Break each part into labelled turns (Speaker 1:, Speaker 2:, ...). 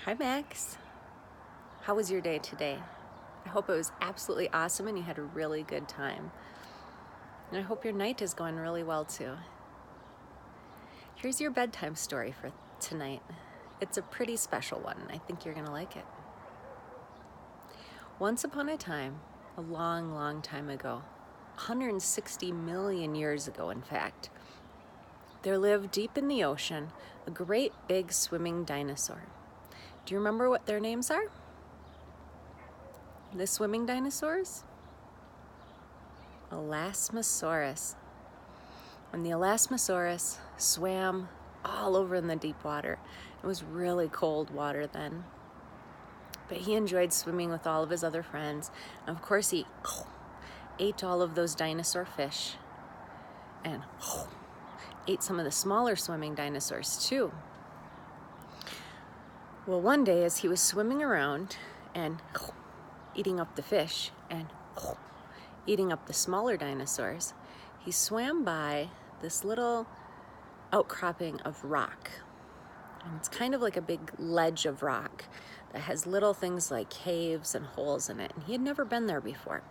Speaker 1: Hi Max, how was your day today? I hope it was absolutely awesome and you had a really good time. And I hope your night is going really well too. Here's your bedtime story for tonight. It's a pretty special one. I think you're gonna like it. Once upon a time, a long, long time ago, 160 million years ago in fact, there lived deep in the ocean a great big swimming dinosaur. Do you remember what their names are? The swimming dinosaurs? Elasmasaurus. When the Elasmasaurus swam all over in the deep water, it was really cold water then. But he enjoyed swimming with all of his other friends. And of course, he ate all of those dinosaur fish and ate some of the smaller swimming dinosaurs too. Well, one day as he was swimming around and eating up the fish and eating up the smaller dinosaurs, he swam by this little outcropping of rock. And it's kind of like a big ledge of rock that has little things like caves and holes in it. And he had never been there before.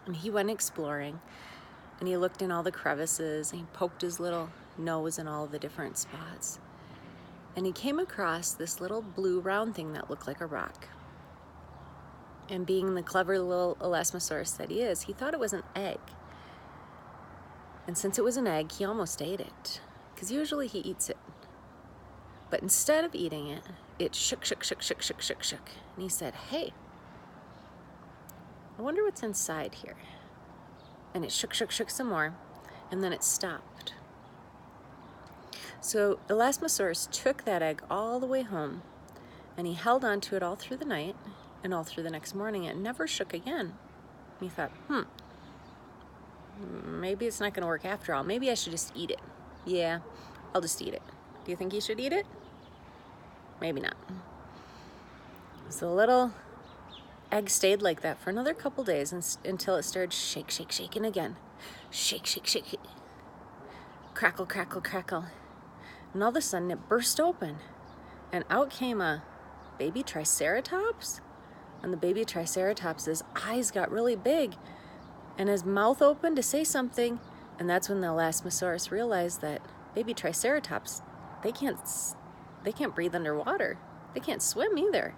Speaker 1: And he went exploring and he looked in all the crevices and he poked his little nose in all the different spots. And he came across this little blue round thing that looked like a rock. And being the clever little Elasmosaurus that he is, he thought it was an egg. And since it was an egg, he almost ate it, because usually he eats it. But instead of eating it, it shook. And he said, "Hey, I wonder what's inside here." And it shook some more, and then it stopped. So Elasmosaurus took that egg all the way home, and he held on to it all through the night and all through the next morning. It never shook again. He thought, maybe it's not going to work after all. Maybe I should just eat it. Yeah, I'll just eat it. Do you think he should eat it? Maybe not. So the little egg stayed like that for another couple days until it started shaking again. Shake. Crackle. And all of a sudden it burst open and out came a baby triceratops. And the baby triceratops' eyes got really big and his mouth opened to say something. And that's when the Elasmosaurus realized that baby triceratops, they can't breathe underwater. They can't swim either.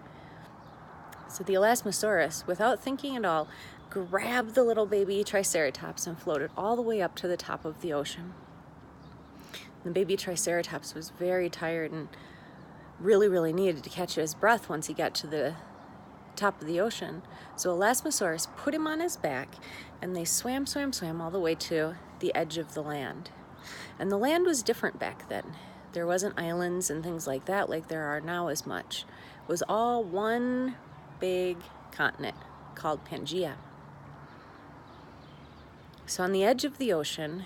Speaker 1: So the Elasmosaurus, without thinking at all, grabbed the little baby triceratops and floated all the way up to the top of the ocean. The baby triceratops was very tired and really needed to catch his breath once he got to the top of the ocean. So Elasmosaurus put him on his back and they swam all the way to the edge of the land. And the land was different back then. There wasn't islands and things like that like there are now as much. It was all one big continent called Pangaea. So on the edge of the ocean,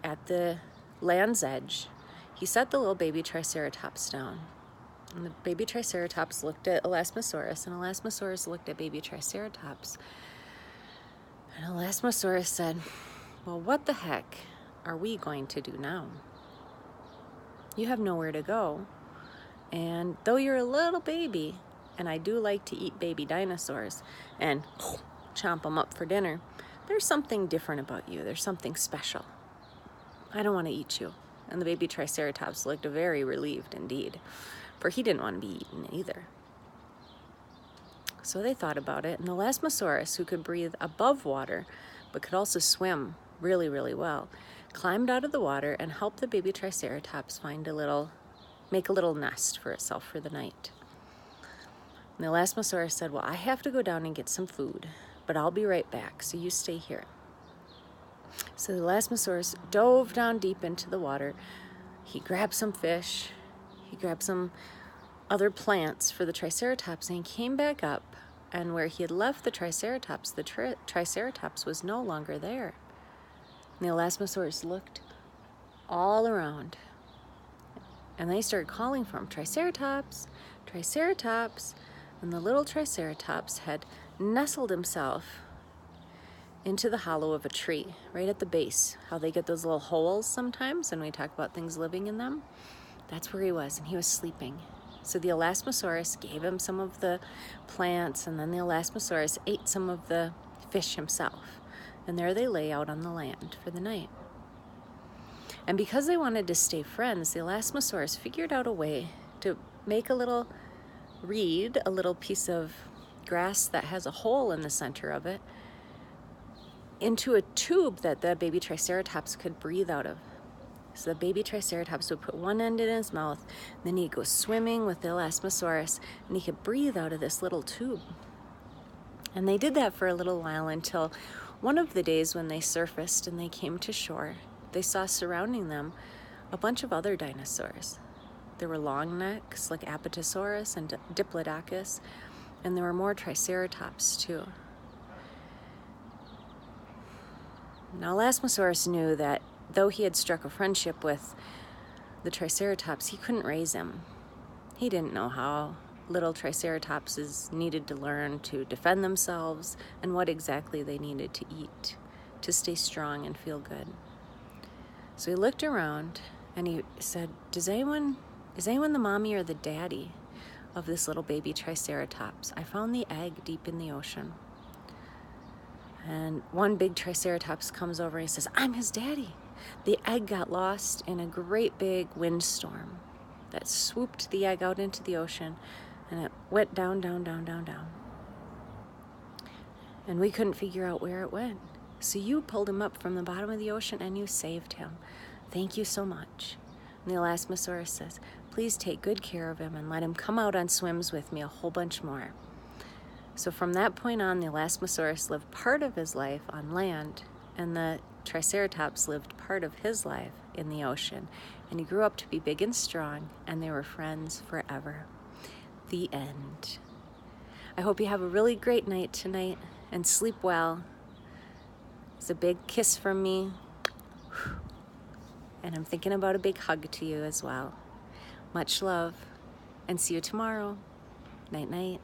Speaker 1: at the land's edge, he set the little baby triceratops down. And the baby triceratops looked at Elasmosaurus, and Elasmosaurus looked at baby triceratops. And Elasmosaurus said, "Well, what the heck are we going to do now? You have nowhere to go. And though you're a little baby, and I do like to eat baby dinosaurs and chomp them up for dinner, there's something different about you. There's something special. I don't want to eat you." And the baby triceratops looked very relieved indeed, for he didn't want to be eaten either. So they thought about it, and the Elasmosaurus, who could breathe above water but could also swim really well, climbed out of the water and helped the baby triceratops make a little nest for itself for the night. And the Elasmosaurus said, "Well, I have to go down and get some food, but I'll be right back, so you stay here." So the Elasmosaurus dove down deep into the water. He grabbed some fish, he grabbed some other plants for the Triceratops, and he came back up, and where he had left the Triceratops, Triceratops was no longer there. And the Elasmosaurus looked all around, and they started calling for him, "Triceratops, Triceratops," and the little Triceratops had nestled himself into the hollow of a tree, right at the base. How they get those little holes sometimes when we talk about things living in them. That's where he was, and he was sleeping. So the Elasmasaurus gave him some of the plants, and then the Elasmasaurus ate some of the fish himself. And there they lay out on the land for the night. And because they wanted to stay friends, the Elasmasaurus figured out a way to make a little reed, a little piece of grass that has a hole in the center of it, into a tube that the baby Triceratops could breathe out of. So the baby Triceratops would put one end in his mouth, then he'd go swimming with the Elasmasaurus, and he could breathe out of this little tube. And they did that for a little while until one of the days when they surfaced and they came to shore, they saw surrounding them a bunch of other dinosaurs. There were long necks like Apatosaurus and Diplodocus, and there were more Triceratops too. Now Elasmasaurus knew that though he had struck a friendship with the Triceratops, he couldn't raise him. He didn't know how little Triceratopses needed to learn to defend themselves and what exactly they needed to eat to stay strong and feel good. So he looked around and he said, is anyone the mommy or the daddy of this little baby Triceratops? I found the egg deep in the ocean. And one big Triceratops comes over and he says, I'm his daddy. The egg got lost in a great big windstorm that swooped the egg out into the ocean, and it went down, down, down, down, down. And we couldn't figure out where it went. So you pulled him up from the bottom of the ocean and you saved him. Thank you so much. And the Elasmasaurus says, please take good care of him and let him come out on swims with me a whole bunch more. So from that point on, the Elasmasaurus lived part of his life on land, and the Triceratops lived part of his life in the ocean. And he grew up to be big and strong, and they were friends forever. The end. I hope you have a really great night tonight and sleep well. It's a big kiss from me. And I'm thinking about a big hug to you as well. Much love, and see you tomorrow. Night, night.